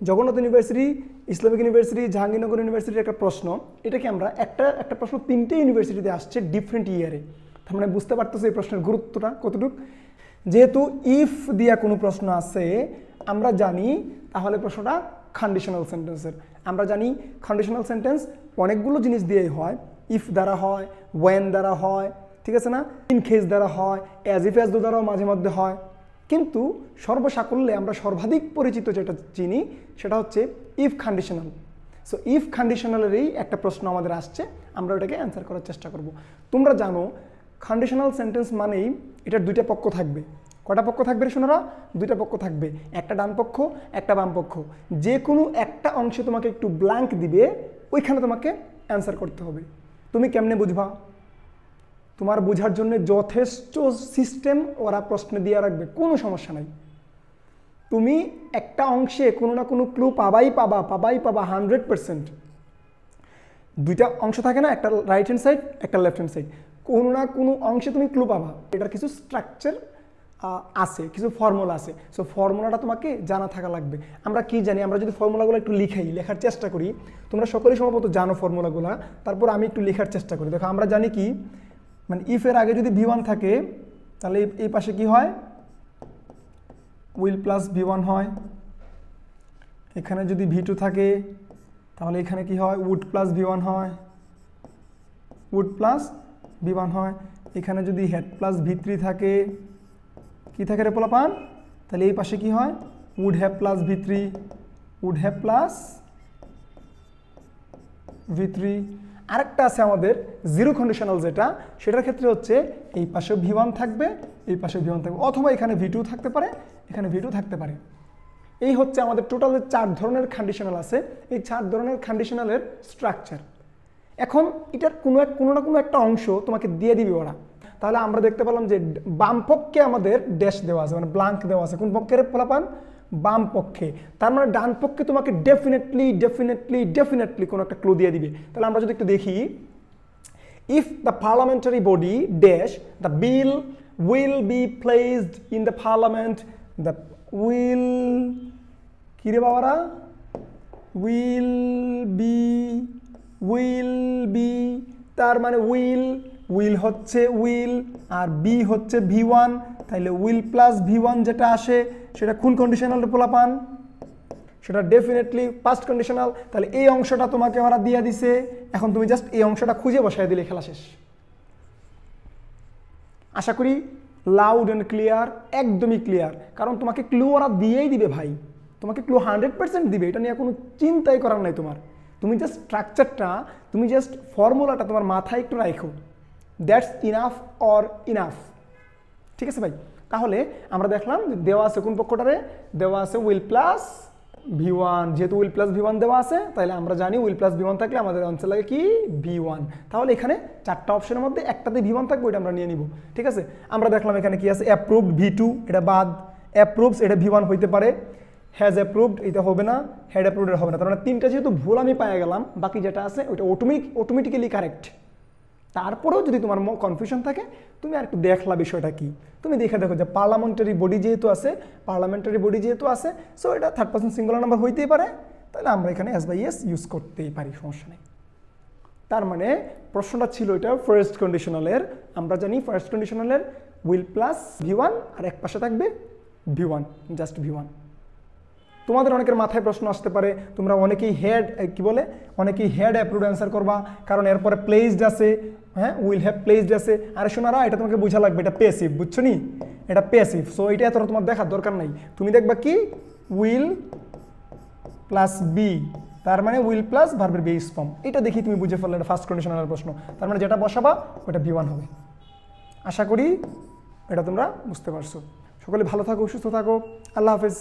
Jagannath university, Islamic university, Jahangirnagar ইউনিভার্সিটির একটা প্রশ্ন, এটাকে আমরা একটা প্রশ্ন 3টে ইউনিভার্সিটিতে আসছে ডিফারেন্ট ইয়ারে। তার মানে বুঝতে পারতেছো এই প্রশ্নের গুরুত্বটা কতটুকু। যেহেতু ইফ দিয়া কোনো প্রশ্ন আছে আমরা জানি, তাহলে প্রশ্নটা কন্ডিশনাল সেন্টেন্সের। আমরা জানি কন্ডিশনাল সেন্টেন্স অনেকগুলো জিনিস দিয়েই হয়, ইফ দ্বারা হয়, ওয়েন দ্বারা হয়, ঠিক আছে না, ইন কেস দ্বারা হয়, অ্যাজ ইফ অ্যাজ দো দ্বারাও মাঝে মধ্যে হয়। কিন্তু সর্বসাকল্যে আমরা সর্বাধিক পরিচিত যেটা চিনি সেটা হচ্ছে ইফ কন্ডিশনাল। সো ইফ কন্ডিশনালেরই একটা প্রশ্ন আমাদের আসছে, আমরা ওটাকে অ্যান্সার করার চেষ্টা করব। তোমরা জানো কন্ডিশনাল সেন্টেন্স মানেই এটার দুইটা পক্ষ থাকবে। কটা পক্ষ থাকবে রে শোনারা? দুইটা পক্ষ থাকবে, একটা ডান পক্ষ একটা বাম পক্ষ। যে কোনো একটা অংশে তোমাকে একটু ব্ল্যাঙ্ক দিবে, ওইখানে তোমাকে অ্যান্সার করতে হবে। তুমি কেমনে বুঝবা? তোমার বোঝার জন্য যথেষ্ট সিস্টেম ওরা প্রশ্নে দিয়ে রাখবে, কোনো সমস্যা নাই। তুমি একটা অংশে কোনো না কোনো ক্লু পাবাই পাবা 100%। দুইটা অংশ থাকে না, একটা রাইট হ্যান্ড সাইড একটা লেফট হ্যান্ড সাইড, কোনো না কোনো অংশে তুমি ক্লু পাবা। এটার কিছু স্ট্রাকচার আছে, কিছু ফর্মুলা আছে। সো ফর্মুলাটা তোমাকে জানা থাকা লাগবে। আমরা কি জানি? আমরা যদি ফর্মুলাগুলো একটু লেখার চেষ্টা করি, তোমরা সকলেই সম্ভবত জানো ফর্মুলাগুলো, তারপর আমি একটু লেখার চেষ্টা করি। দেখো আমরা জানি কি, মানে ইফের আগে যদি V1 থাকে তাহলে এই পাশে কি হয়? উইল প্লাস V1 হয়। এখানে যদি V2 থাকে তাহলে এখানে কি হয়? উড প্লাস V1 হয়, উড প্লাস V1 হয়। এখানে যদি হেড প্লাস V3 থাকে, কি থাকে রে পোলাপান? তাহলে এই পাশে কি হয়? Would have plus V3, would have plus V3। আরেকটা আছে আমাদের জিরো কন্ডিশনাল, সেটার ক্ষেত্রে হচ্ছে এই পাশে V1 থাকবে, এই পাশে V1 থাকবে, অথবা এখানে V2 থাকতে পারে, এখানে V2 থাকতে পারে। এই হচ্ছে আমাদের টোটাল 4 ধরনের কন্ডিশনাল আছে। এই 4 ধরনের কন্ডিশনালের স্ট্রাকচার। এখন এটার কোনো না কোনো একটা অংশ তোমাকে দিয়ে দিবে ওরা। তাহলে আমরা দেখতে পেলাম যে বাম পক্ষে আমাদের ড্যাশ দেওয়া আছে, মানে ব্ল্যাঙ্ক দেওয়া আছে। কোন পক্ষের পোলাপান? বাম পক্ষে। তার মানে ডান পক্ষে তোমাকে ডেফিনেটলি কোনো একটা ক্লু দিয়ে দিবে। তাহলে আমরা যদি একটু দেখি, if the parliamentary body dash the bill will be placed in the parliament, the will কি রে বাবারা? উইল বি, তার মানে উইল হচ্ছে উইল আর বি হচ্ছে V1, তাহলে উইল প্লাস V1 যেটা আসে সেটা কোন কন্ডিশনাল পোলাপান? সেটা ডেফিনেটলি পাস্ট কন্ডিশনাল। তাহলে এই অংশটা তোমাকে ওরা দিয়ে দিছে, এখন তুমি জাস্ট এই অংশটা খুঁজে বসায় দিলে খেলা শেষ। আশা করি লাউড অ্যান্ড ক্লিয়ার, একদমই ক্লিয়ার। কারণ তোমাকে ক্লু ওরা দিয়েই দিবে ভাই, তোমাকে ক্লু 100% দিবে, এটা নিয়ে কোনো চিন্তাই করার নাই তোমার। তুমি জাস্ট স্ট্রাকচারটা, তুমি জাস্ট ফর্মুলাটা তোমার মাথায় একটু রাখো, দ্যাটস ইনাফ অর ইনাফ। ঠিক আছে ভাই? তাহলে আমরা দেখলাম দেওয়া আছে কোন পক্ষটারে? দেওয়া আছে উইল প্লাস V1। যেহেতু উইল প্লাস V1 দেওয়া আছে, তাহলে আমরা জানি উইল প্লাস V1 থাকলে আমাদের আনসার লাগে কি? V1। তাহলে এখানে 4টা অপশনের মধ্যে একটাতে V1 থাকবে, ওইটা আমরা নিয়ে নিব। ঠিক আছে? আমরা দেখলাম এখানে কি আছে? অ্যাপ্রুভড V2, এটা বাদ। অ্যাপ্রুভস, এটা V1 হইতে পারে। হ্যাজ অ্যাপ্রুভড, এটা হবে না। হ্যাড অ্যাপ্রুভড হবে না। তার মানে 3টা যেহেতু ভুল আমি পাই গেলাম, বাকি যেটা আছে ওইটা অটোমেটিক্যালি কারেক্ট। তারপরেও যদি তোমার কনফিউশন থাকে, তুমি আর একটু দেখলা বিষয়টা কি। তুমি দেখো যে পার্লামেন্টারি বডি যেহেতু আছে, সো এটা 3rd পারসন সিঙ্গুলার নাম্বার হইতেই পারে, তাহলে আমরা এখানে এস বাই এস ইউজ করতেই পারি, সমস্যা নেই। তার মানে প্রশ্নটা ছিল এটা ফার্স্ট কন্ডিশনালের। আমরা জানি ফার্স্ট কন্ডিশনালের উইল প্লাস V1 আর এক পাশে থাকবে V1, জাস্ট V1। তোমাদের অনেকের মাথায় প্রশ্ন আসতে পারে, তোমরা অনেকেই হেড অ্যাপ্রুভড অ্যান্সার করবা, কারণ এরপরে প্লেসড আছে, হ্যাঁ, উইল হ্যাভ প্লেসড আছে। আরে শোনারা, এটা তোমাকে বোঝা লাগবে, এটা প্যাসিভ, বুঝছো নি? এটা প্যাসিভ। সো এটা এতটা তোমার দেখার দরকার নাই। তুমি দেখবা কি? উইল প্লাস বি, তার মানে উইল প্লাস ভার্বের বেস ফর্ম। এটা দেখি তুমি বুঝে ফেললে, এটা ফার্স্ট কন্ডিশনালের প্রশ্ন। তার মানে যেটা বসাবা ওটা V1 হবে। আশা করি এটা তোমরা বুঝতে পারছো। সকলে ভালো থাকো, সুস্থ থাকো। আল্লাহ হাফেজ।